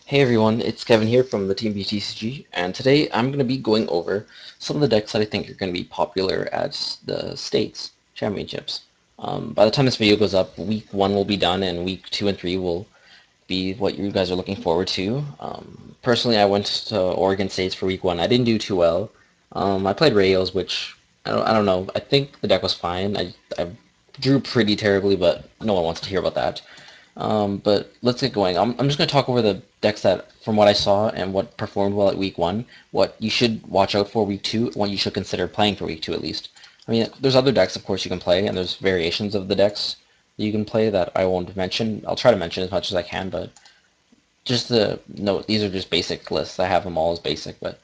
Hey everyone, it's Kevin here from the Team BTCG, and today I'm going to be going over some of the decks that I think are going to be popular at the States Championships. By the time this video goes up, Week 1 will be done, and Week 2 and 3 will be what you guys are looking forward to. Personally, I went to Oregon States for Week 1. I didn't do too well. I played Rails, which I don't know. I think the deck was fine. I drew pretty terribly, but no one wants to hear about that. But let's get going. I'm just going to talk over the decks that, from what I saw and what performed well at week 1, what you should watch out for week 2, what you should consider playing for week 2 at least. I mean, there's other decks, of course, you can play, and there's variations of the decks that you can play that I won't mention. I'll try to mention as much as I can, but just to note, these are just basic lists. I have them all as basic, but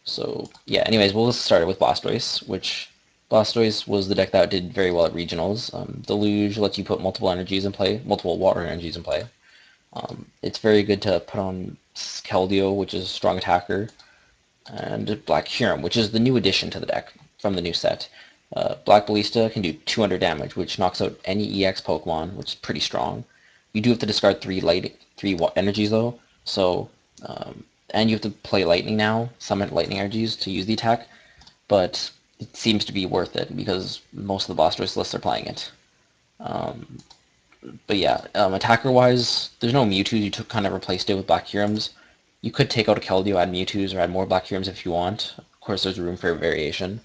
so yeah. Anyways, we'll just start with Blastoise, which Blastoise was the deck that did very well at regionals. Deluge lets you put multiple energies in play, multiple water energies in play. It's very good to put on Keldeo, which is a strong attacker, and Black Huron, which is the new addition to the deck from the new set. Black Ballista can do 200 damage, which knocks out any EX Pokemon, which is pretty strong. You do have to discard three energies though, so and you have to play Lightning now, summon Lightning energies to use the attack, but it seems to be worth it because most of the Blastoise lists are playing it. But yeah, attacker-wise, there's no Mewtwo. You took kind of replaced it with Black Hurons. You could take out a Keldeo, add Mewtwo's, or add more Black Hurons if you want. Of course, there's room for variation.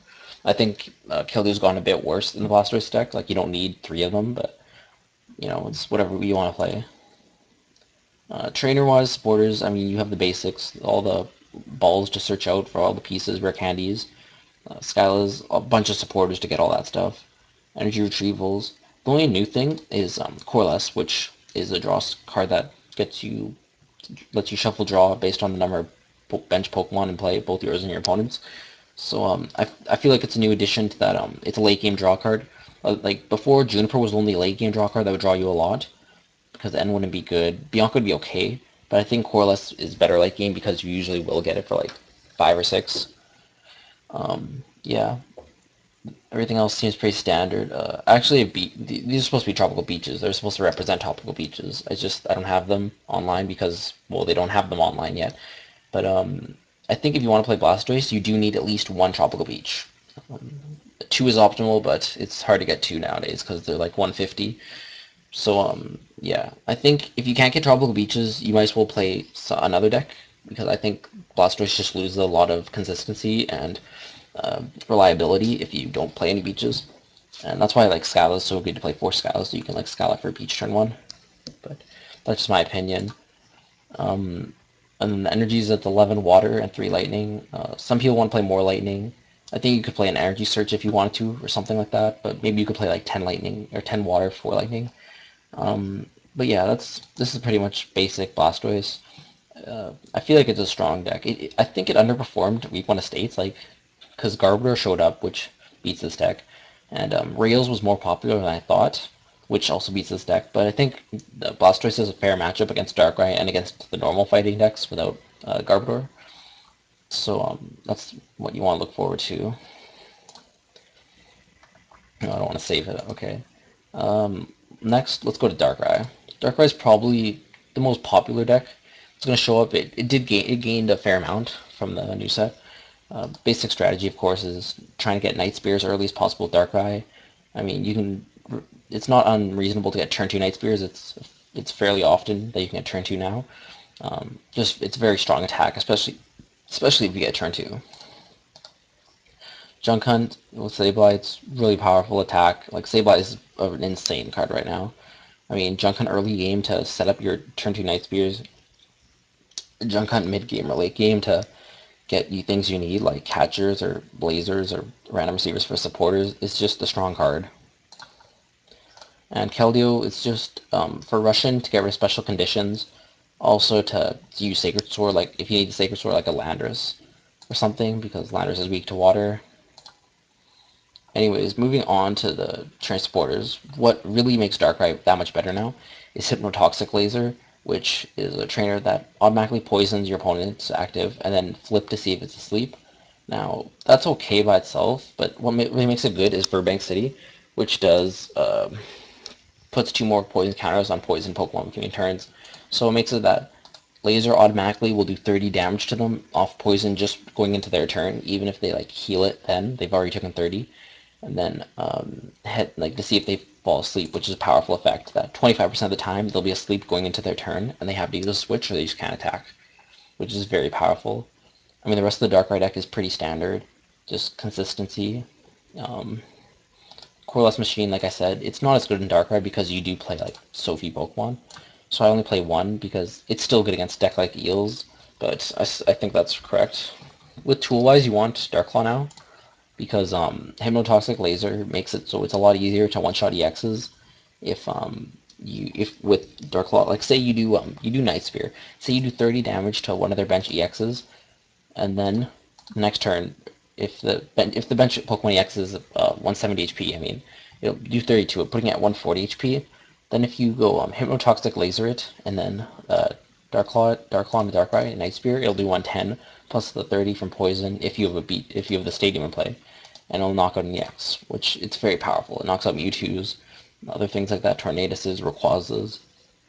I think Keldeo's gone a bit worse than the Blastoise deck. Like, you don't need 3 of them, but, you know, it's whatever you want to play. Trainer-wise, supporters, I mean, you have the basics, all the balls to search out for all the pieces, rare candies. Skyla's a bunch of supporters to get all that stuff. Energy retrievals. The only new thing is Coalesce, which is a draw card that lets you shuffle draw based on the number of bench Pokemon in play, both yours and your opponent's. So I feel like it's a new addition to that. It's a late game draw card. Like before, Juniper was the only late game draw card that would draw you a lot because N wouldn't be good. Bianca would be okay, but I think Coalesce is better late game because you usually will get it for like 5 or 6. Yeah, everything else seems pretty standard. Actually, these are supposed to be tropical beaches. They're supposed to represent tropical beaches. I don't have them online because, well, they don't have them online yet. But I think if you want to play Blastoise, you do need at least 1 tropical beach. 2 is optimal, but it's hard to get 2 nowadays because they're like 150. So yeah, I think if you can't get tropical beaches, you might as well play another deck because I think Blastoise just loses a lot of consistency and reliability if you don't play any beaches. And that's why like Scala is so good to play 4 Scalas, so you can like Scala for beach turn 1. But that's just my opinion. And then the energies at 11 water and 3 lightning. Some people want to play more lightning. I think you could play an energy search if you wanted to, or something like that. But maybe you could play like 10 lightning or 10 water, 4 lightning. But yeah, this is pretty much basic Blastoise. I feel like it's a strong deck. I think it underperformed Week 1 of States, like because Garbodor showed up, which beats this deck, and Rails was more popular than I thought, which also beats this deck. But I think the Blastoise is a fair matchup against Darkrai and against the normal fighting decks without Garbodor. So that's what you want to look forward to. No, I don't want to save it. Okay. Next, let's go to Darkrai. Darkrai is probably the most popular deck. It's going to show up. It gained a fair amount from the new set. Basic strategy, of course, is trying to get Night Spears early as possible with Darkrai. I mean, you can. It's not unreasonable to get turn 2 Night Spears. It's fairly often that you can get turn 2 now. Just it's a very strong attack, especially if you get turn 2. Junk Hunt with Sableye, it's really powerful attack. Like Sableye is an insane card right now. I mean, Junk Hunt early game to set up your turn 2 Night Spears. Junk Hunt mid game or late game to get you things you need, like catchers or blazers or random receivers for supporters. It's just a strong card. And Keldeo is just for Russian to get rid of special conditions. Also to use Sacred Sword, like if you need a Sacred Sword like a Landorus or something, because Landorus is weak to water. Anyways, moving on to the transporters, what really makes Darkrai that much better now is Hypnotoxic Laser, which is a trainer that automatically poisons your opponent's active and then flip to see if it's asleep. Now, that's okay by itself, but what really makes it good is Burbank City, which does puts 2 more poison counters on poison Pokemon between turns. So it makes it that Laser automatically will do 30 damage to them off poison just going into their turn, even if they like heal it then. They've already taken 30. And then hit like to see if they fall asleep, which is a powerful effect. That 25% of the time they'll be asleep going into their turn, and they have to either switch or they just can't attack, which is very powerful. I mean, the rest of the Darkrai deck is pretty standard, just consistency. Um, Coalesce Machine, like I said, it's not as good in Darkrai because you do play like so few Pokemon. So I only play one because it's still good against deck like Eels, but I think that's correct. With tool-wise, you want Darklaw now because Hypnotoxic Laser makes it so it's a lot easier to one-shot EXs if with Darklaw, like say you do Night Spear, say you do 30 damage to one of their bench EXs, and then next turn, if the bench Pokemon EX is 170 HP, I mean, it'll do 30 to it, putting it at 140 HP. Then if you go Hypnotoxic Laser it, and then Darklaw and the Darkrai, Night Spear, it'll do 110 plus the 30 from Poison if you have the Stadium in play, and it'll knock out an EX, which it's very powerful. It knocks out Mewtwo's, other things like that, Tornadoses, Rayquazas,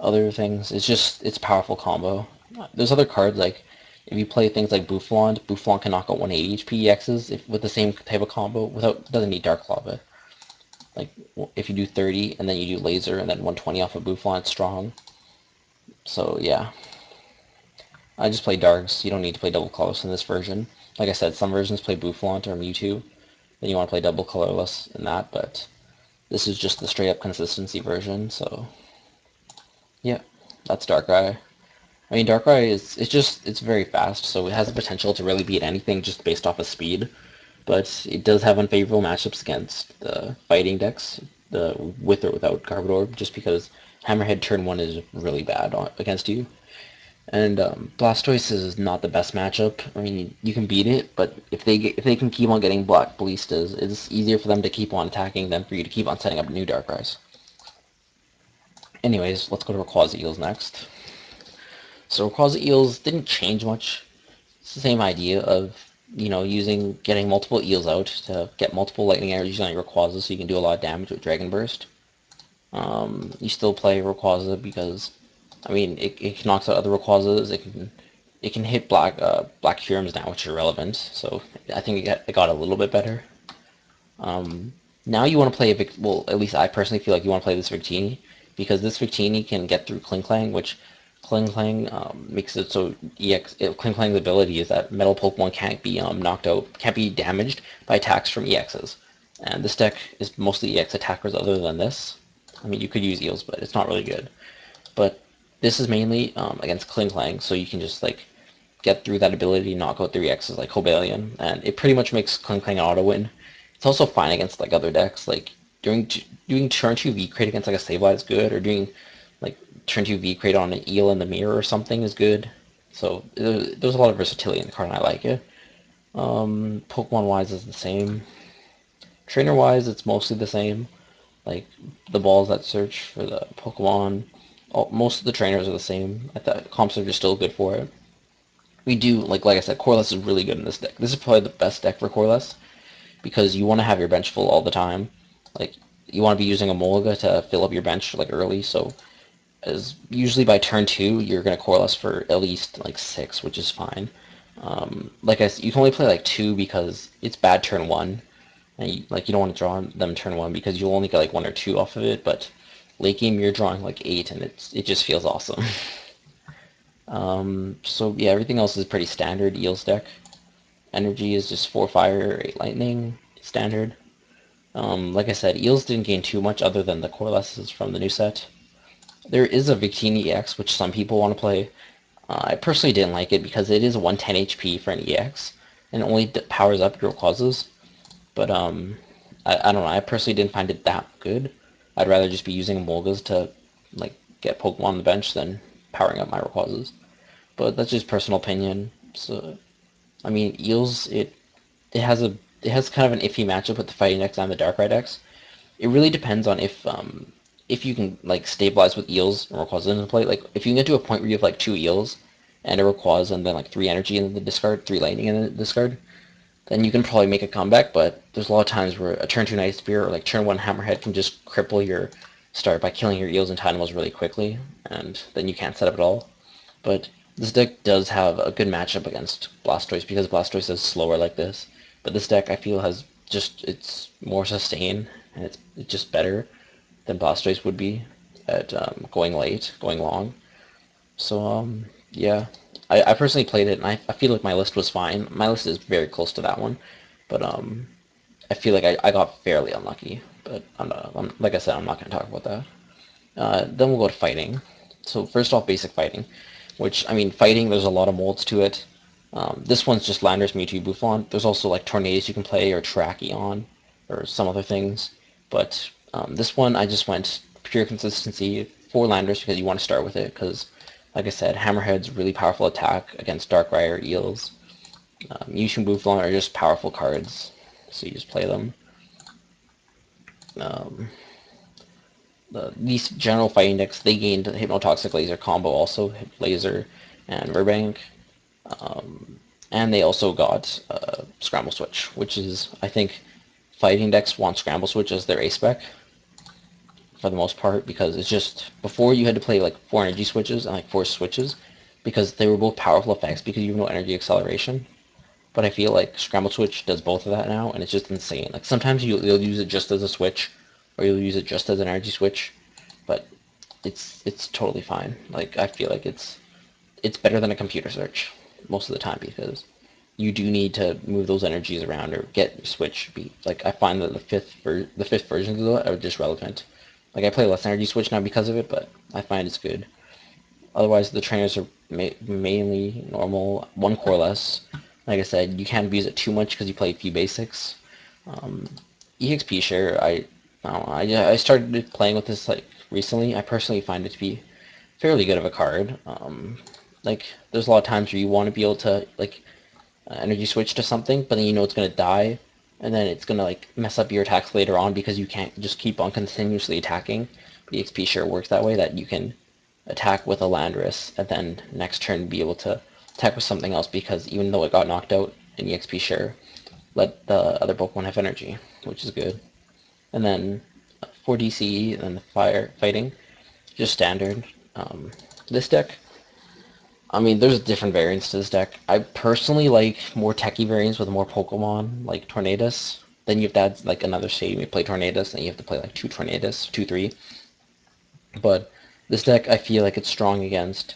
other things. It's a powerful combo. There's other cards like if you play things like Boufflant can knock out 180 HP EXs with the same type of combo doesn't need Dark Claw, but like if you do 30 and then you do Laser and then 120 off of Boufflant, it's strong. So yeah, I just play Darks. You don't need to play Double Colorless in this version. Like I said, some versions play Boufflant or Mewtwo, then you want to play Double Colorless in that, but this is just the straight up consistency version, so yeah, that's Darkrai. I mean, Darkrai it's very fast, so it has the potential to really beat anything just based off of speed. But it does have unfavorable matchups against the fighting decks, with or without Garbodor, just because Hammerhead turn 1 is really bad against you. And Blastoise is not the best matchup. I mean, you can beat it, but if they can keep on getting Black Ballistas, it's easier for them to keep on attacking than for you to keep on setting up new Darkrai's. Anyways, let's go to Rayquaza Eels next. So Rayquaza Eels didn't change much. It's the same idea of, getting multiple eels out to get multiple lightning energies on your Rayquaza so you can do a lot of damage with Dragon Burst. You still play Rayquaza because, I mean, it knocks out other Rayquazas. It can hit Black Curums now, which are relevant. So I think it got a little bit better. Now you want to play well, at least I personally feel like you want to play this Victini because this Victini can get through Klinklang, which Klinklang makes it so Klinklang's ability is that metal Pokemon can't be knocked out, can't be damaged by attacks from EXs. And this deck is mostly EX attackers other than this. I mean, you could use Eels, but it's not really good. But this is mainly against Klinklang, so you can just like get through that ability, knock out 3Xs like Cobalion, and it pretty much makes Klinklang auto win. It's also fine against like other decks, like doing turn 2 V crate against like a Sableye is good, or doing like turn 2 V crate on an Eel in the mirror or something is good. So there's a lot of versatility in the card and I like it. Pokemon wise is the same. Trainer wise it's mostly the same. Like the balls that search for the Pokemon, most of the trainers are the same. I thought comps are just still good for it. We do, like I said, Coreless is really good in this deck. This is probably the best deck for Coreless because you want to have your bench full all the time. Like, you want to be using a Molga to fill up your bench like early, so as usually by turn 2, you're going to Coreless for at least like 6, which is fine. Like I said, you can only play like 2 because it's bad turn 1, and you don't want to draw them turn 1 because you'll only get like 1 or 2 off of it, but late game you're drawing like 8, and it just feels awesome. So yeah, everything else is pretty standard Eels deck. Energy is just 4 fire, 8 lightning, standard. Like I said, Eels didn't gain too much other than the Corelesses from the new set. There is a Victini EX, which some people want to play. I personally didn't like it because it is 110 HP for an EX, and it only powers up your Rayquazas. But I don't know, I personally didn't find it that good. I'd rather just be using Molgas to like get Pokemon on the bench than powering up my Rayquazas. But that's just personal opinion. So I mean, Eels it has kind of an iffy matchup with the fighting decks and the Darkrai decks. It really depends on if you can like stabilize with Eels and Rayquaza in play. Like if you can get to a point where you have like 2 Eels and a Rayquaza and then like 3 energy in the discard, 3 lightning in the discard, then you can probably make a comeback. But there's a lot of times where a turn 2 Night Spear or like turn 1 Hammerhead can just cripple your start by killing your Eels and Tynamos really quickly, and then you can't set up at all. But This deck does have a good matchup against Blastoise because Blastoise is slower like this. But this deck I feel has it's more sustain and it's just better than Blastoise would be at going late, going long. So yeah, I personally played it and I feel like my list was fine. My list is very close to that one, but I feel like I got fairly unlucky. But like I said, I'm not going to talk about that. Then we'll go to fighting. So first off, basic fighting, which, I mean, fighting, there's a lot of molds to it. This one's just Landorus, Mewtwo, Buffon. There's also like Tornadus you can play, or Tracheon, or some other things. But this one, I just went pure consistency for Landorus because you want to start with it. Because, like I said, Hammerhead's really powerful attack against Darkrai or Eels. Mewtwo and Buffon are just powerful cards, so you just play them. Um, these general fighting decks, they gained Hypnotoxic Laser combo also, Laser and Murbank. And they also got Scramble Switch, which is, I think, fighting decks want Scramble Switch as their ace spec for the most part, because it's just, before you had to play like 4 energy switches and like 4 switches, because they were both powerful effects because you have no energy acceleration. But I feel like Scramble Switch does both of that now, and it's just insane. Like sometimes you'll use it just as a switch, or you'll use it just as an energy switch, but it's totally fine. Like I feel like it's better than a computer search most of the time because you do need to move those energies around or get switch beat. Like I find that the fifth versions of that are just relevant. Like I play less energy switch now because of it, but I find it's good. Otherwise, the trainers are mainly normal, one core less. Like I said, you can't abuse it too much because you play a few basics. Um, EXP share, I started playing with this like recently. I personally find it to be fairly good of a card. Like there's a lot of times where you want to be able to like energy switch to something, but then you know it's gonna die, and then it's gonna like mess up your attacks later on because you can't just keep on continuously attacking. The XP share works that way that you can attack with a Landorus and then next turn be able to attack with something else because even though it got knocked out in EXP share, let the other Pokemon have energy, which is good. And then for DCE and fire fighting, just standard. This deck, I mean, there's different variants to this deck. I personally like more techie variants with more Pokemon, like Tornadus. Then you have to add like another state. You play Tornadus, and you have to play like 2 Tornadus, 2, 3. But this deck, I feel like it's strong against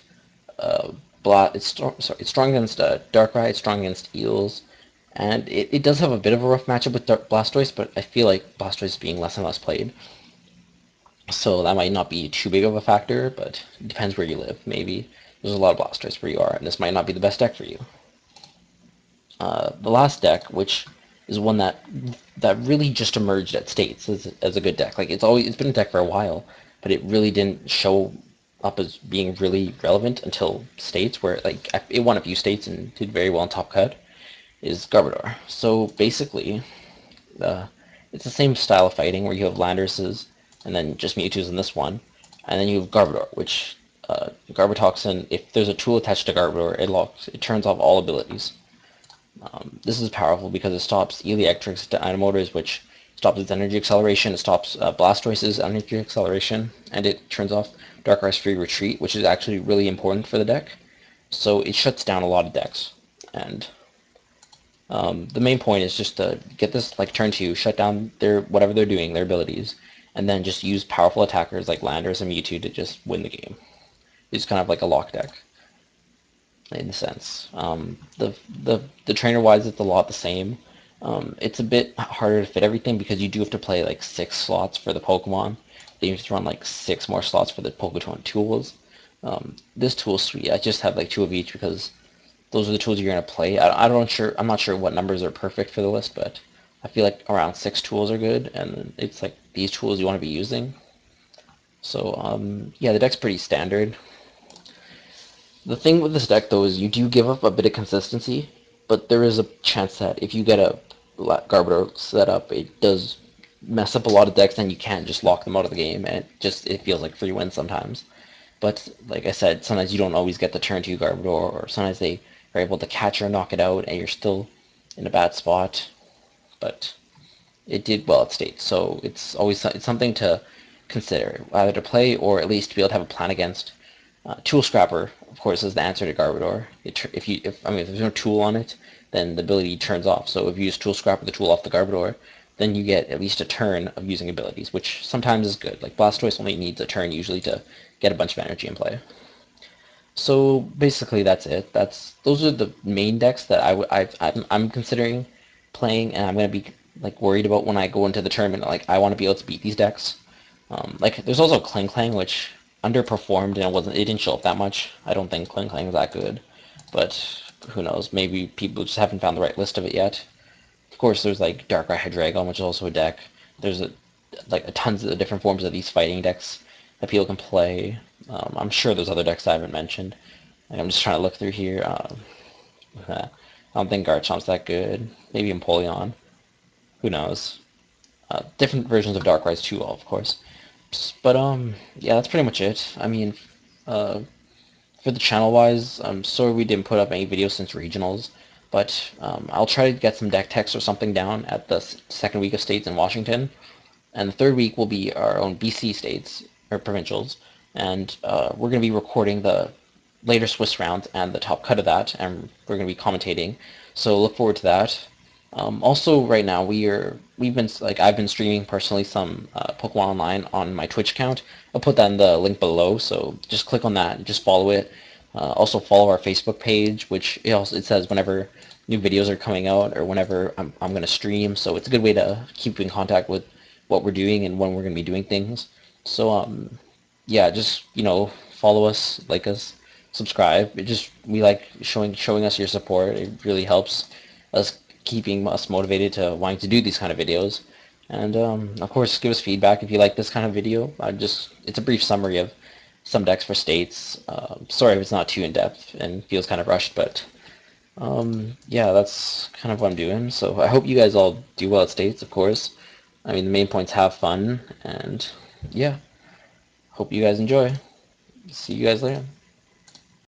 it's strong against Darkrai. It's strong against Eels, and it does have a bit of a rough matchup with Blastoise. But I feel like Blastoise is being less and less played, so that might not be too big of a factor. But it depends where you live. Maybe there's a lot of Blastoise where you are, and this might not be the best deck for you. The last deck, which is one that really just emerged at States as a good deck. Like it's been a deck for a while, but it really didn't show up as being really relevant until States, where like it won a few States and did very well in Top Cut. Is Garbodor. So basically, uh, it's the same style of fighting where you have Landorses and then just Mewtwo's in this one, and then you have Garbodor, which Garbotoxin. If there's a tool attached to Garbodor, it turns off all abilities. This is powerful because it stops Electric's Dynamotors, which stops its energy acceleration. It stops Blastoise's energy acceleration, and it turns off Darkrai's free retreat, which is actually really important for the deck. So it shuts down a lot of decks. And the main point is just to get this like turn 2, shut down their whatever they're doing, their abilities, and then just use powerful attackers like Landorus and Mewtwo to just win the game. It's kind of like a lock deck in a sense. The trainer wise, it's a lot the same. It's a bit harder to fit everything because you do have to play like 6 slots for the Pokemon. Then you have to run like 6 more slots for the Pokemon tools. This tool suite, I just have like 2 of each because those are the tools you're gonna play. I'm not sure what numbers are perfect for the list, but I feel like around 6 tools are good, and it's like these tools you want to be using. So yeah, the deck's pretty standard. The thing with this deck, though, is you do give up a bit of consistency, but there is a chance that if you get a Garbodor set up, it does mess up a lot of decks, and you can't just lock them out of the game, and it feels like 3 wins sometimes. But like I said, sometimes you don't always get the turn 2 Garbodor, or sometimes they are able to catch or knock it out, and you're still in a bad spot. But it did well at state, so it's something to consider, either to play or at least to be able to have a plan against. Tool Scrapper, of course, is the answer to Garbodor. If there's no tool on it, then the ability turns off. So if you use Tool Scrap with the tool off the Garbodor, then you get at least a turn of using abilities, which sometimes is good. Like Blastoise only needs a turn usually to get a bunch of energy in play. So basically, that's it. Those are the main decks that I'm considering playing, and I'm gonna be like worried about when I go into the tournament. Like I want to be able to beat these decks. Like there's also Kling Klang, which underperformed and it didn't show up that much. I don't think Kling Klang is that good, but who knows? Maybe people just haven't found the right list of it yet. Of course, there's like Darkrai Hydreigon, which is also a deck. There's tons of different forms of these fighting decks that people can play. I'm sure there's other decks I haven't mentioned. Like, I'm just trying to look through here. I don't think Garchomp's that good. Maybe Empoleon. Who knows? Different versions of Darkrai's too, of course. But yeah, that's pretty much it. I mean, uh, for the channel-wise, I'm sorry we didn't put up any videos since regionals, but I'll try to get some deck text or something down at the second week of states in Washington, and the third week will be our own BC states or provincials, and we're going to be recording the later Swiss round and the top cut of that, and we're going to be commentating. So look forward to that. Also, right now I've been streaming personally some Pokemon Online on my Twitch account. I'll put that in the link below, so just click on that and just follow it. Also follow our Facebook page, which it says whenever new videos are coming out or whenever I'm going to stream. So it's a good way to keep in contact with what we're doing and when we're going to be doing things. So yeah, just follow us, like us, subscribe. We like showing us your support. It really helps us keeping us motivated to wanting to do these kind of videos. And of course, give us feedback if you like this kind of video. It's a brief summary of some decks for states. Sorry if it's not too in-depth and feels kind of rushed, but yeah, that's kind of what I'm doing. So I hope you guys all do well at states, of course. I mean, the main point's have fun, and yeah, hope you guys enjoy. See you guys later.